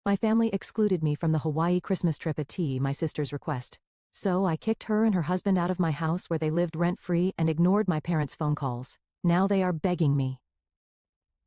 My family excluded me from the Hawaii Christmas trip at my sister's request. So I kicked her and her husband out of my house where they lived rent-free and ignored my parents' phone calls. Now they are begging me.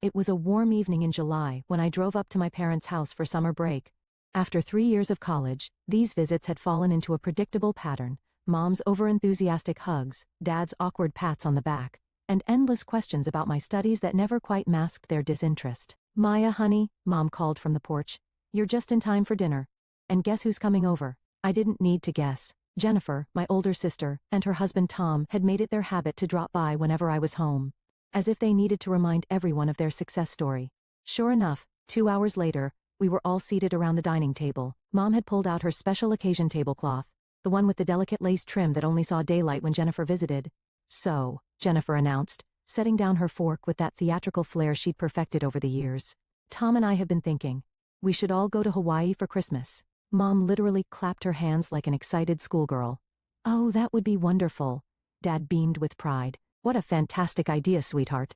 It was a warm evening in July when I drove up to my parents' house for summer break. After 3 years of college, these visits had fallen into a predictable pattern: Mom's overenthusiastic hugs, Dad's awkward pats on the back, and endless questions about my studies that never quite masked their disinterest. "Maya, honey," Mom called from the porch. "You're just in time for dinner. And guess who's coming over?" I didn't need to guess. Jennifer, my older sister, and her husband Tom had made it their habit to drop by whenever I was home, as if they needed to remind everyone of their success story. Sure enough, 2 hours later, we were all seated around the dining table. Mom had pulled out her special occasion tablecloth, the one with the delicate lace trim that only saw daylight when Jennifer visited. "So," Jennifer announced, setting down her fork with that theatrical flair she'd perfected over the years, "Tom and I have been thinking, we should all go to Hawaii for Christmas." Mom literally clapped her hands like an excited schoolgirl. "Oh, that would be wonderful." Dad beamed with pride. "What a fantastic idea, sweetheart."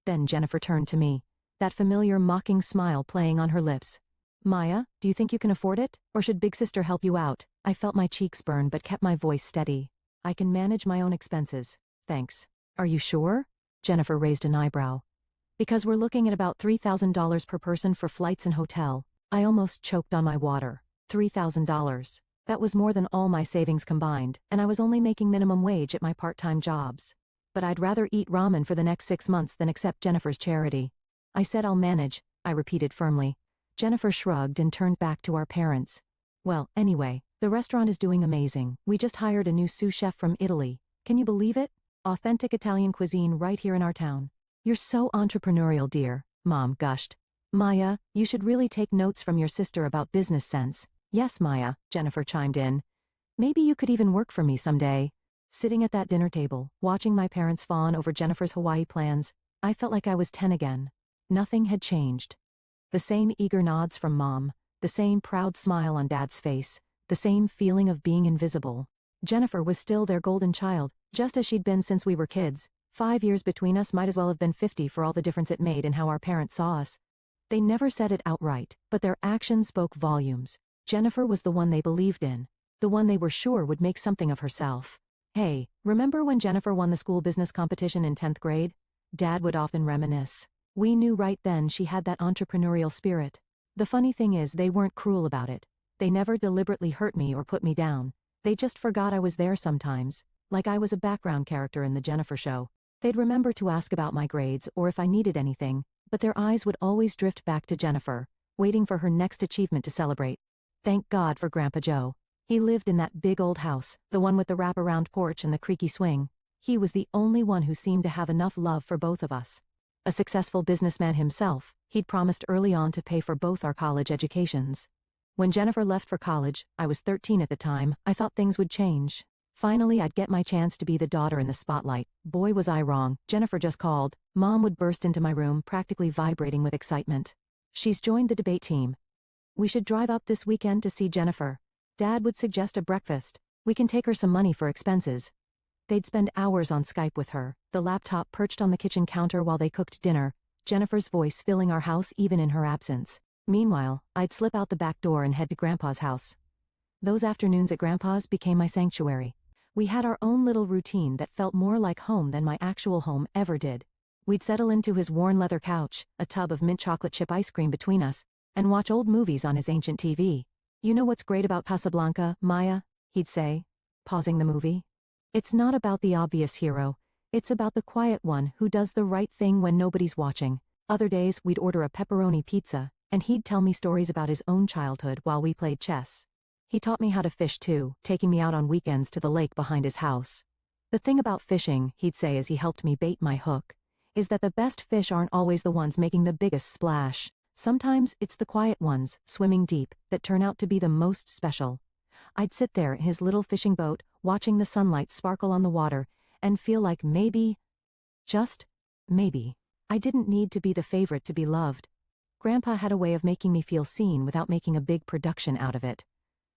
Then Jennifer turned to me, that familiar mocking smile playing on her lips. "Maya, do you think you can afford it? Or should Big Sister help you out?" I felt my cheeks burn but kept my voice steady. "I can manage my own expenses, thanks." "Are you sure?" Jennifer raised an eyebrow. "Because we're looking at about $3,000 per person for flights and hotel." I almost choked on my water. $3,000. That was more than all my savings combined, and I was only making minimum wage at my part-time jobs. But I'd rather eat ramen for the next 6 months than accept Jennifer's charity. "I said I'll manage," I repeated firmly. Jennifer shrugged and turned back to our parents. "Well, anyway, the restaurant is doing amazing. We just hired a new sous chef from Italy. Can you believe it? Authentic Italian cuisine right here in our town." "You're so entrepreneurial, dear," Mom gushed. "Maya, you should really take notes from your sister about business sense." "Yes, Maya," Jennifer chimed in. "Maybe you could even work for me someday." Sitting at that dinner table, watching my parents fawn over Jennifer's Hawaii plans, I felt like I was 10 again. Nothing had changed. The same eager nods from Mom, the same proud smile on Dad's face, the same feeling of being invisible. Jennifer was still their golden child, just as she'd been since we were kids. 5 years between us might as well have been 50 for all the difference it made in how our parents saw us. They never said it outright, but their actions spoke volumes. Jennifer was the one they believed in, the one they were sure would make something of herself. "Hey, remember when Jennifer won the school business competition in 10th grade? Dad would often reminisce. We knew right then she had that entrepreneurial spirit. The funny thing is they weren't cruel about it. They never deliberately hurt me or put me down. They just forgot I was there sometimes, like I was a background character in the Jennifer show. They'd remember to ask about my grades or if I needed anything, but their eyes would always drift back to Jennifer, waiting for her next achievement to celebrate. Thank God for Grandpa Joe. He lived in that big old house, the one with the wraparound porch and the creaky swing. He was the only one who seemed to have enough love for both of us. A successful businessman himself, he'd promised early on to pay for both our college educations. When Jennifer left for college, I was 13 at the time, I thought things would change. Finally, I'd get my chance to be the daughter in the spotlight. Boy, was I wrong. Jennifer just called. Mom would burst into my room, practically vibrating with excitement. "She's joined the debate team. We should drive up this weekend to see Jennifer. Dad would suggest a breakfast. We can take her some money for expenses." They'd spend hours on Skype with her, the laptop perched on the kitchen counter while they cooked dinner, Jennifer's voice filling our house even in her absence. Meanwhile, I'd slip out the back door and head to Grandpa's house. Those afternoons at Grandpa's became my sanctuary. We had our own little routine that felt more like home than my actual home ever did. We'd settle into his worn leather couch, a tub of mint chocolate chip ice cream between us, and watch old movies on his ancient TV. "You know what's great about Casablanca, Maya?" he'd say, pausing the movie. "It's not about the obvious hero. It's about the quiet one who does the right thing when nobody's watching." Other days, we'd order a pepperoni pizza, and he'd tell me stories about his own childhood while we played chess. He taught me how to fish too, taking me out on weekends to the lake behind his house. "The thing about fishing," he'd say as he helped me bait my hook, "is that the best fish aren't always the ones making the biggest splash. Sometimes it's the quiet ones, swimming deep, that turn out to be the most special." I'd sit there in his little fishing boat, watching the sunlight sparkle on the water, and feel like maybe, just maybe, I didn't need to be the favorite to be loved. Grandpa had a way of making me feel seen without making a big production out of it.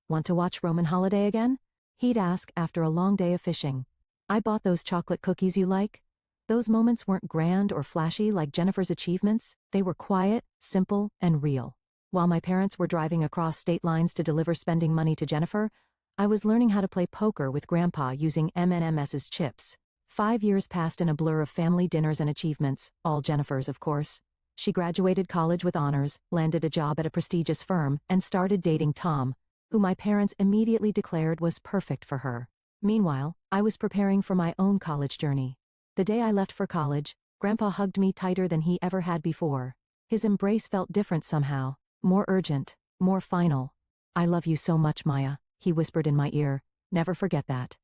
"Want to watch Roman Holiday again?" he'd ask after a long day of fishing. "I bought those chocolate cookies you like." Those moments weren't grand or flashy like Jennifer's achievements. They were quiet, simple, and real. While my parents were driving across state lines to deliver spending money to Jennifer, I was learning how to play poker with Grandpa using M&M's chips. 5 years passed in a blur of family dinners and achievements, all Jennifer's of course. She graduated college with honors, landed a job at a prestigious firm, and started dating Tom, who my parents immediately declared was perfect for her. Meanwhile, I was preparing for my own college journey. The day I left for college, Grandpa hugged me tighter than he ever had before. His embrace felt different somehow, more urgent, more final. "I love you so much, Maya," he whispered in my ear. "Never forget that."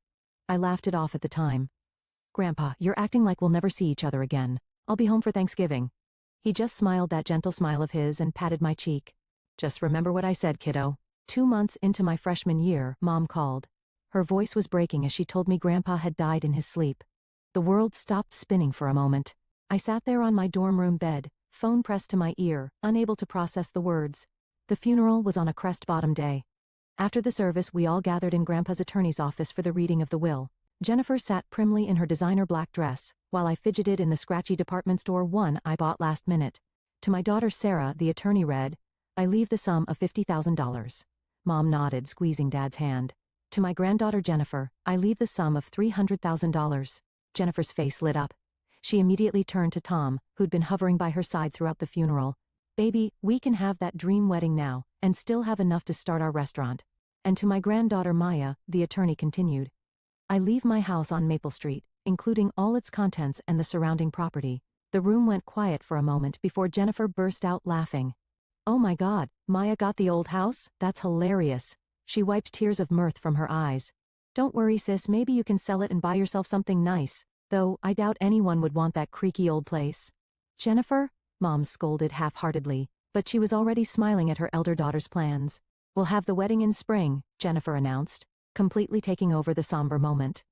I laughed it off at the time. "Grandpa, you're acting like we'll never see each other again. I'll be home for Thanksgiving." He just smiled that gentle smile of his and patted my cheek. "Just remember what I said, kiddo." 2 months into my freshman year, Mom called. Her voice was breaking as she told me Grandpa had died in his sleep. The world stopped spinning for a moment. I sat there on my dorm room bed, phone pressed to my ear, unable to process the words. The funeral was on a crest-bottom day. After the service, we all gathered in Grandpa's attorney's office for the reading of the will. Jennifer sat primly in her designer black dress, while I fidgeted in the scratchy department store one I bought last minute. To my daughter Sarah, the attorney read, "I leave the sum of $50,000. Mom nodded, squeezing Dad's hand. To my granddaughter Jennifer, I leave the sum of $300,000. Jennifer's face lit up. She immediately turned to Tom, who'd been hovering by her side throughout the funeral. "Baby, we can have that dream wedding now, and still have enough to start our restaurant." And to my granddaughter Maya, the attorney continued, "I leave my house on Maple Street, including all its contents and the surrounding property." The room went quiet for a moment before Jennifer burst out laughing. "Oh my God, Maya got the old house? That's hilarious." She wiped tears of mirth from her eyes. "Don't worry, sis, maybe you can sell it and buy yourself something nice. Though, I doubt anyone would want that creaky old place." "Jennifer?" Mom scolded half-heartedly, but she was already smiling at her elder daughter's plans. "We'll have the wedding in spring," Jennifer announced, completely taking over the somber moment.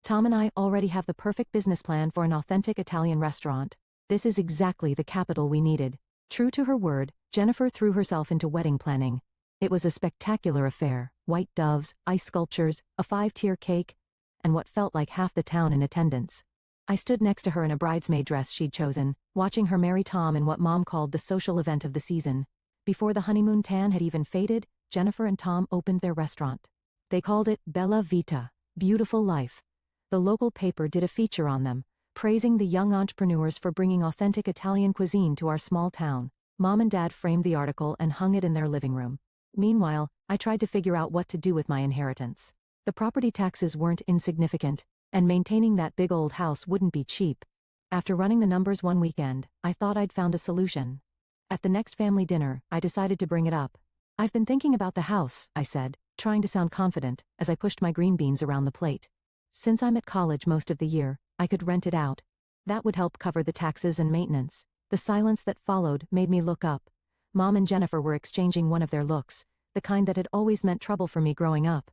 "Tom and I already have the perfect business plan for an authentic Italian restaurant. This is exactly the capital we needed." True to her word, Jennifer threw herself into wedding planning. It was a spectacular affair: white doves, ice sculptures, a 5-tier cake, and what felt like half the town in attendance. I stood next to her in a bridesmaid dress she'd chosen, watching her marry Tom in what Mom called the social event of the season. Before the honeymoon tan had even faded, Jennifer and Tom opened their restaurant. They called it Bella Vita, beautiful life. The local paper did a feature on them, praising the young entrepreneurs for bringing authentic Italian cuisine to our small town. Mom and Dad framed the article and hung it in their living room. Meanwhile, I tried to figure out what to do with my inheritance. The property taxes weren't insignificant, and maintaining that big old house wouldn't be cheap. After running the numbers one weekend, I thought I'd found a solution. At the next family dinner, I decided to bring it up. "I've been thinking about the house," I said, trying to sound confident, as I pushed my green beans around the plate. "Since I'm at college most of the year, I could rent it out. That would help cover the taxes and maintenance." The silence that followed made me look up. Mom and Jennifer were exchanging one of their looks, the kind that had always meant trouble for me growing up.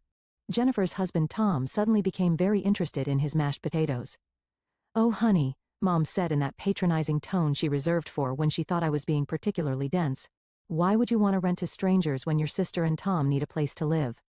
Jennifer's husband Tom suddenly became very interested in his mashed potatoes. "Oh honey," Mom said in that patronizing tone she reserved for when she thought I was being particularly dense. "Why would you want to rent to strangers when your sister and Tom need a place to live?"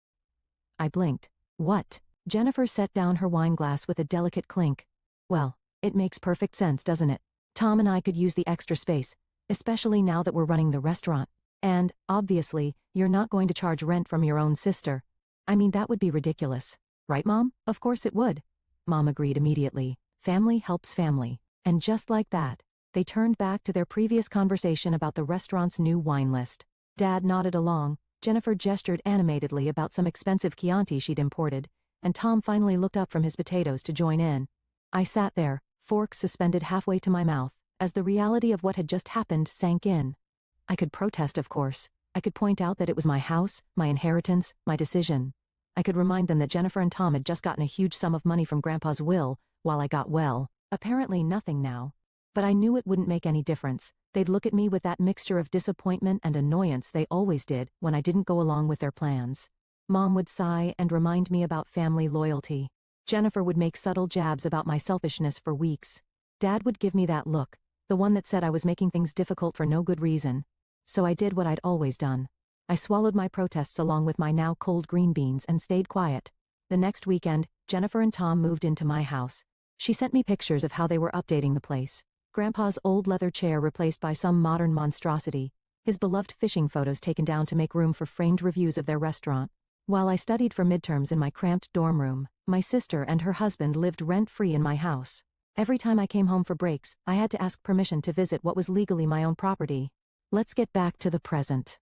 I blinked. "What?" Jennifer set down her wine glass with a delicate clink. "Well, it makes perfect sense, doesn't it? Tom and I could use the extra space, especially now that we're running the restaurant. And, obviously, you're not going to charge rent from your own sister. I mean, that would be ridiculous. Right, Mom? Of course it would." Mom agreed immediately. Family helps family. And just like that, they turned back to their previous conversation about the restaurant's new wine list. Dad nodded along, Jennifer gestured animatedly about some expensive Chianti she'd imported, and Tom finally looked up from his potatoes to join in. I sat there, fork suspended halfway to my mouth, as the reality of what had just happened sank in. I could protest, of course. I could point out that it was my house, my inheritance, my decision. I could remind them that Jennifer and Tom had just gotten a huge sum of money from Grandpa's will, while I got, well, apparently nothing now. But I knew it wouldn't make any difference. They'd look at me with that mixture of disappointment and annoyance they always did when I didn't go along with their plans. Mom would sigh and remind me about family loyalty. Jennifer would make subtle jabs about my selfishness for weeks. Dad would give me that look, the one that said I was making things difficult for no good reason. So I did what I'd always done. I swallowed my protests along with my now cold green beans and stayed quiet. The next weekend, Jennifer and Tom moved into my house. She sent me pictures of how they were updating the place. Grandpa's old leather chair replaced by some modern monstrosity. his beloved fishing photos taken down to make room for framed reviews of their restaurant. While I studied for midterms in my cramped dorm room, my sister and her husband lived rent-free in my house. Every time I came home for breaks, I had to ask permission to visit what was legally my own property. Let's get back to the present.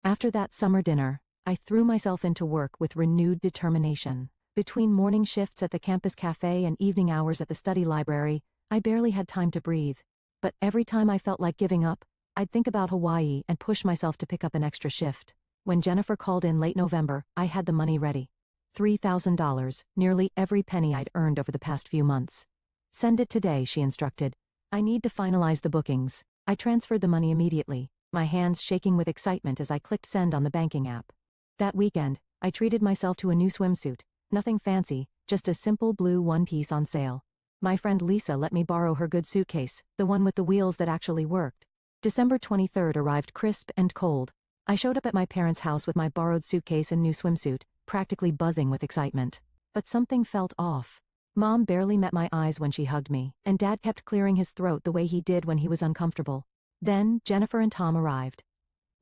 After that summer dinner, I threw myself into work with renewed determination. Between morning shifts at the campus cafe and evening hours at the study library, I barely had time to breathe. But every time I felt like giving up, I'd think about Hawaii and push myself to pick up an extra shift. When Jennifer called in late November, I had the money ready. $3,000, nearly every penny I'd earned over the past few months. Send it today, she instructed. I need to finalize the bookings. I transferred the money immediately, my hands shaking with excitement as I clicked send on the banking app. That weekend, I treated myself to a new swimsuit. Nothing fancy, just a simple blue one-piece on sale. My friend Lisa let me borrow her good suitcase, the one with the wheels that actually worked. December 23rd arrived crisp and cold. I showed up at my parents' house with my borrowed suitcase and new swimsuit, practically buzzing with excitement. But something felt off. Mom barely met my eyes when she hugged me, and Dad kept clearing his throat the way he did when he was uncomfortable. Then, Jennifer and Tom arrived.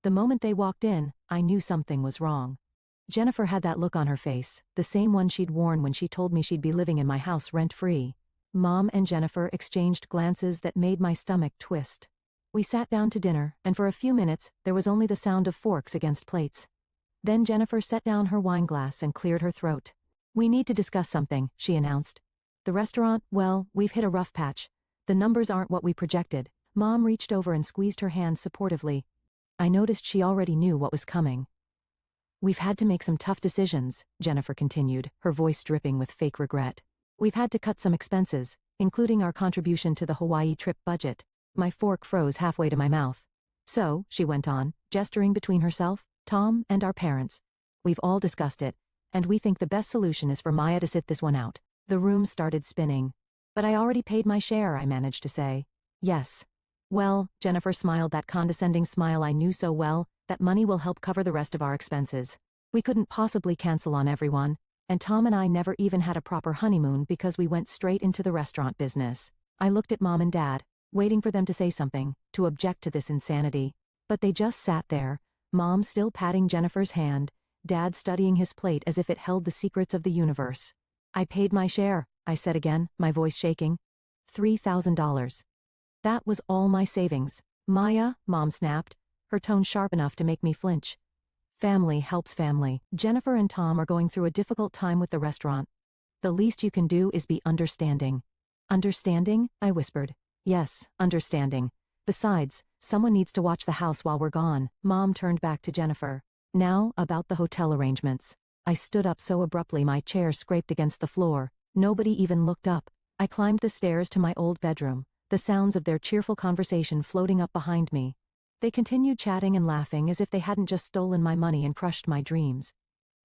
The moment they walked in, I knew something was wrong. Jennifer had that look on her face, the same one she'd worn when she told me she'd be living in my house rent-free. Mom and Jennifer exchanged glances that made my stomach twist. We sat down to dinner, and for a few minutes, there was only the sound of forks against plates. Then Jennifer set down her wine glass and cleared her throat. We need to discuss something, she announced. The restaurant, well, we've hit a rough patch. The numbers aren't what we projected. Mom reached over and squeezed her hands supportively. I noticed she already knew what was coming. We've had to make some tough decisions, Jennifer continued, her voice dripping with fake regret. We've had to cut some expenses, including our contribution to the Hawaii trip budget. My fork froze halfway to my mouth. So, she went on, gesturing between herself, Tom, and our parents. We've all discussed it, and we think the best solution is for Maya to sit this one out. The room started spinning. But I already paid my share, I managed to say. Yes. Well, Jennifer smiled that condescending smile I knew so well, that money will help cover the rest of our expenses. We couldn't possibly cancel on everyone, and Tom and I never even had a proper honeymoon because we went straight into the restaurant business. I looked at Mom and Dad, waiting for them to say something, to object to this insanity. But they just sat there, Mom still patting Jennifer's hand, Dad studying his plate as if it held the secrets of the universe. I paid my share, I said again, my voice shaking. $3,000. That was all my savings. Maya, Mom snapped, her tone sharp enough to make me flinch. Family helps family. Jennifer and Tom are going through a difficult time with the restaurant. The least you can do is be understanding. Understanding? I whispered. Yes, understanding. Besides, someone needs to watch the house while we're gone. Mom turned back to Jennifer. Now, about the hotel arrangements. I stood up so abruptly my chair scraped against the floor. Nobody even looked up. I climbed the stairs to my old bedroom, the sounds of their cheerful conversation floating up behind me. They continued chatting and laughing as if they hadn't just stolen my money and crushed my dreams.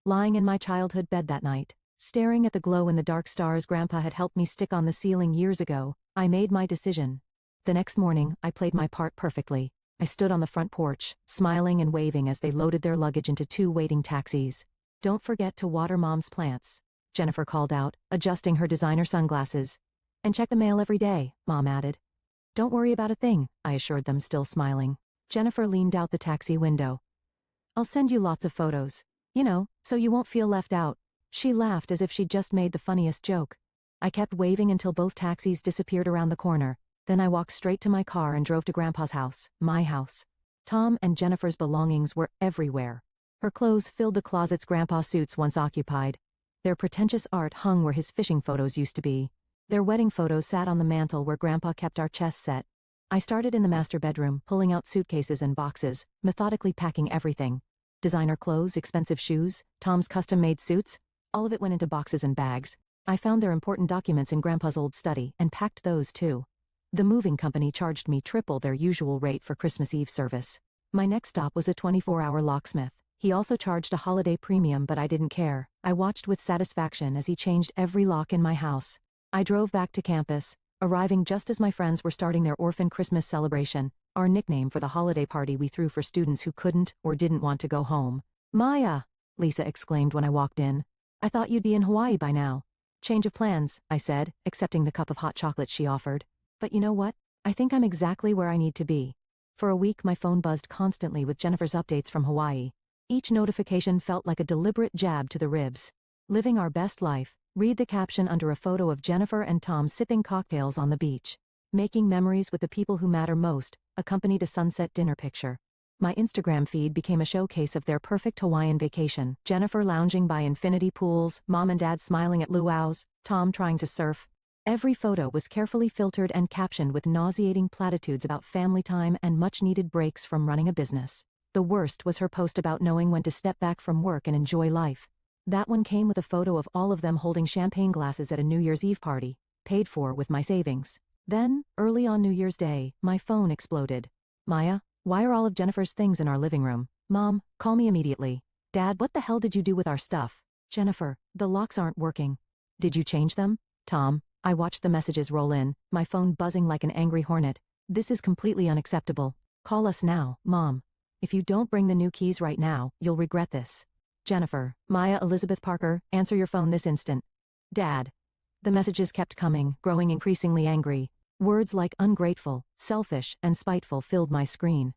Lying in my childhood bed that night, staring at the glow in the dark stars Grandpa had helped me stick on the ceiling years ago, I made my decision. The next morning, I played my part perfectly. I stood on the front porch, smiling and waving as they loaded their luggage into 2 waiting taxis. Don't forget to water Mom's plants, Jennifer called out, adjusting her designer sunglasses. And check the mail every day, Mom added. Don't worry about a thing, I assured them, still smiling. Jennifer leaned out the taxi window. I'll send you lots of photos. So you won't feel left out. She laughed as if she'd just made the funniest joke. I kept waving until both taxis disappeared around the corner. Then I walked straight to my car and drove to Grandpa's house, my house. Tom and Jennifer's belongings were everywhere. Her clothes filled the closets Grandpa's suits once occupied. Their pretentious art hung where his fishing photos used to be. Their wedding photos sat on the mantel where Grandpa kept our chess set. I started in the master bedroom, pulling out suitcases and boxes, methodically packing everything. Designer clothes, expensive shoes, Tom's custom-made suits, all of it went into boxes and bags. I found their important documents in Grandpa's old study and packed those too. The moving company charged me triple their usual rate for Christmas Eve service. My next stop was a 24-hour locksmith. He also charged a holiday premium, but I didn't care. I watched with satisfaction as he changed every lock in my house. I drove back to campus, arriving just as my friends were starting their orphan Christmas celebration, our nickname for the holiday party we threw for students who couldn't or didn't want to go home. Maya! Lisa exclaimed when I walked in. I thought you'd be in Hawaii by now. Change of plans, I said, accepting the cup of hot chocolate she offered. But you know what? I think I'm exactly where I need to be. For a week my phone buzzed constantly with Jennifer's updates from Hawaii. Each notification felt like a deliberate jab to the ribs. Living our best life. Read the caption under a photo of Jennifer and Tom sipping cocktails on the beach. Making memories with the people who matter most, accompanied a sunset dinner picture. My Instagram feed became a showcase of their perfect Hawaiian vacation. Jennifer lounging by infinity pools, mom and dad smiling at luau's, Tom trying to surf. Every photo was carefully filtered and captioned with nauseating platitudes about family time and much-needed breaks from running a business. The worst was her post about knowing when to step back from work and enjoy life. That one came with a photo of all of them holding champagne glasses at a New Year's Eve party, paid for with my savings. Then, early on New Year's Day, my phone exploded. Maya, why are all of Jennifer's things in our living room? Mom, call me immediately. Dad, what the hell did you do with our stuff? Jennifer, the locks aren't working. Did you change them? Tom, I watched the messages roll in, my phone buzzing like an angry hornet. This is completely unacceptable. Call us now, Mom. If you don't bring the new keys right now, you'll regret this. Jennifer, Maya Elizabeth Parker, answer your phone this instant. Dad. The messages kept coming, growing increasingly angry. Words like ungrateful, selfish, and spiteful filled my screen.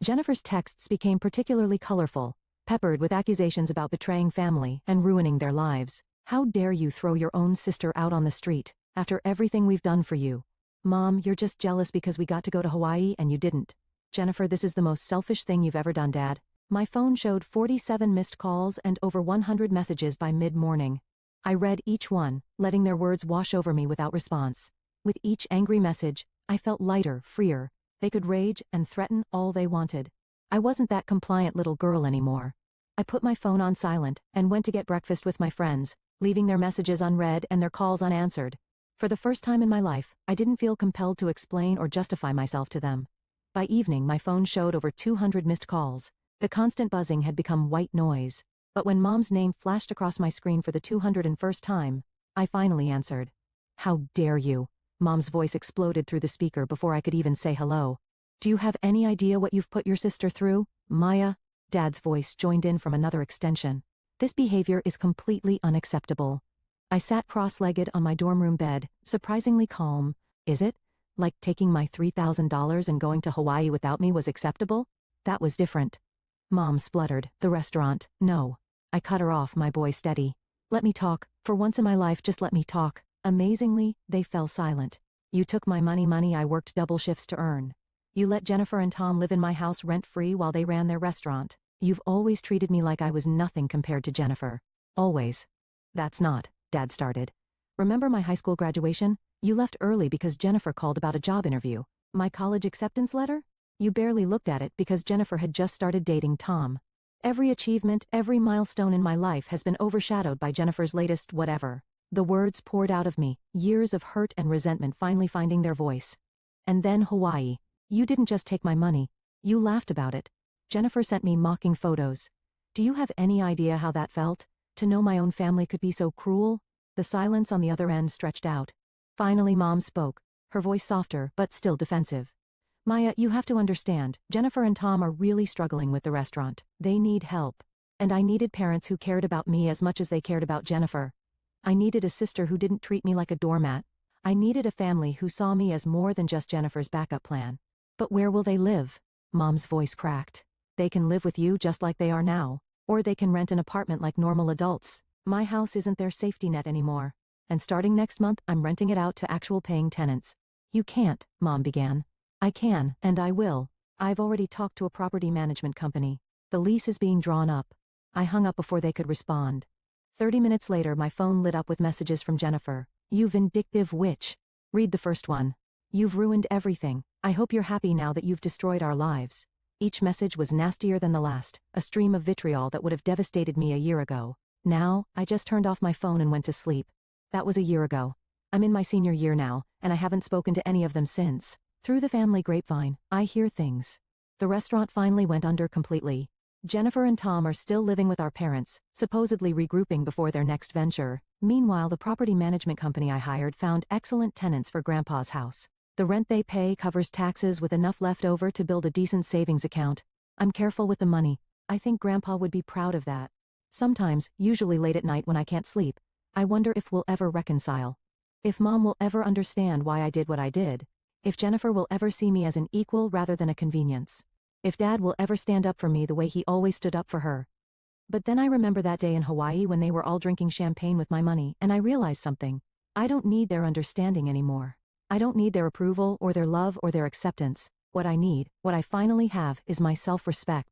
Jennifer's texts became particularly colorful, peppered with accusations about betraying family and ruining their lives. How dare you throw your own sister out on the street, after everything we've done for you? Mom, you're just jealous because we got to go to Hawaii and you didn't. Jennifer, this is the most selfish thing you've ever done, Dad. My phone showed 47 missed calls and over 100 messages by mid-morning. I read each one, letting their words wash over me without response. With each angry message, I felt lighter, freer. They could rage and threaten all they wanted. I wasn't that compliant little girl anymore. I put my phone on silent and went to get breakfast with my friends, leaving their messages unread and their calls unanswered. For the first time in my life, I didn't feel compelled to explain or justify myself to them. By evening, my phone showed over 200 missed calls. The constant buzzing had become white noise. But when Mom's name flashed across my screen for the 201st time, I finally answered. How dare you? Mom's voice exploded through the speaker before I could even say hello. Do you have any idea what you've put your sister through, Maya? Dad's voice joined in from another extension. This behavior is completely unacceptable. I sat cross-legged on my dorm room bed, surprisingly calm. Is it? Like taking my $3,000 and going to Hawaii without me was acceptable? That was different. Mom spluttered. The restaurant. No. I cut her off, my boy steady. Let me talk. For once in my life, just let me talk. Amazingly, they fell silent. You took my money I worked double shifts to earn. You let Jennifer and Tom live in my house rent-free while they ran their restaurant. You've always treated me like I was nothing compared to Jennifer. Always. That's not, Dad started. Remember my high school graduation? You left early because Jennifer called about a job interview. My college acceptance letter? You barely looked at it because Jennifer had just started dating Tom. Every achievement, every milestone in my life has been overshadowed by Jennifer's latest whatever. The words poured out of me, years of hurt and resentment finally finding their voice. And then Hawaii. You didn't just take my money. You laughed about it. Jennifer sent me mocking photos. Do you have any idea how that felt? To know my own family could be so cruel? The silence on the other end stretched out. Finally, Mom spoke, her voice softer but still defensive. Maya, you have to understand, Jennifer and Tom are really struggling with the restaurant. They need help. And I needed parents who cared about me as much as they cared about Jennifer. I needed a sister who didn't treat me like a doormat. I needed a family who saw me as more than just Jennifer's backup plan. But where will they live? Mom's voice cracked. They can live with you just like they are now. Or they can rent an apartment like normal adults. My house isn't their safety net anymore. And starting next month, I'm renting it out to actual paying tenants. You can't, Mom began. I can, and I will. I've already talked to a property management company. The lease is being drawn up. I hung up before they could respond. 30 minutes later, my phone lit up with messages from Jennifer. You vindictive witch. Read the first one. You've ruined everything. I hope you're happy now that you've destroyed our lives. Each message was nastier than the last, a stream of vitriol that would have devastated me a year ago. Now, I just turned off my phone and went to sleep. That was a year ago. I'm in my senior year now, and I haven't spoken to any of them since. Through the family grapevine, I hear things. The restaurant finally went under completely. Jennifer and Tom are still living with our parents, supposedly regrouping before their next venture. Meanwhile, the property management company I hired found excellent tenants for Grandpa's house. The rent they pay covers taxes with enough left over to build a decent savings account. I'm careful with the money. I think Grandpa would be proud of that. Sometimes, usually late at night when I can't sleep, I wonder if we'll ever reconcile. If Mom will ever understand why I did what I did. If Jennifer will ever see me as an equal rather than a convenience. If Dad will ever stand up for me the way he always stood up for her. But then I remember that day in Hawaii when they were all drinking champagne with my money, and I realized something. I don't need their understanding anymore. I don't need their approval or their love or their acceptance. What I need, what I finally have, is my self-respect.